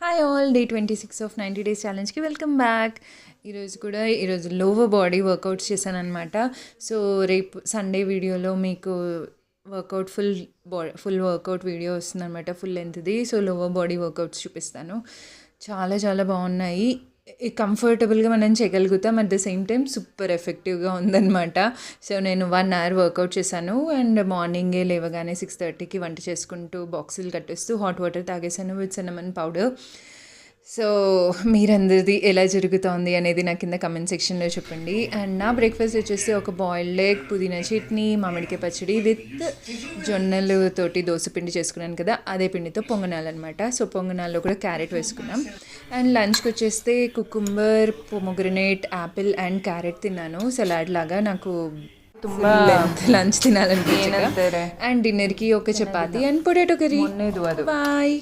Hi all, day 26 of 90 days ఛాలెంజ్కి welcome back. ఈరోజు lower body workouts చేశాను అనమాట. సో రేపు సండే వీడియోలో మీకు వర్కౌట్ ఫుల్ వర్కౌట్ వీడియో వస్తుంది అనమాట, ఫుల్ లెంత్ది. సో లోవర్ బాడీ వర్కౌట్స్ చూపిస్తాను. చాలా చాలా బాగున్నాయి, కంఫర్టబుల్గా మనం చేయగలుగుతాం. At the same time super ఎఫెక్టివ్గా ఉందన్నమాట. సో నేను 1 hour వర్కౌట్ చేశాను అండ్ మార్నింగే లేవగానే 6:30కి వంట చేసుకుంటూ బాక్సులు కట్టేస్తూ హాట్ వాటర్ తాగేసాను విత్ సిన్నమన్ పౌడర్. సో మీరందరిది ఎలా జరుగుతోంది అనేది నా కింద కమెంట్ సెక్షన్లో చెప్పండి. అండ్ నా బ్రేక్ఫాస్ట్ వచ్చేసి ఒక బాయిల్డ్ ఎగ్, పుదీనా చట్నీ, మామిడికాయ పచ్చడి విత్ జొన్నలతోటి దోసపిండి చేసుకున్నాను కదా, అదే పిండితో పొంగనాలన్నమాట. సో పొంగనాల్లో కూడా క్యారెట్ వేసుకున్నాం. అండ్ లంచ్కి వచ్చేస్తే cucumber, pomegranate, apple and carrot తిన్నాను సలాడ్ లాగా. నాకు ತುಂಬ లంచ్ తినాలనిపించింది. అండ్ డిన్నర్కి ఒక chapati and potato curry. Bye.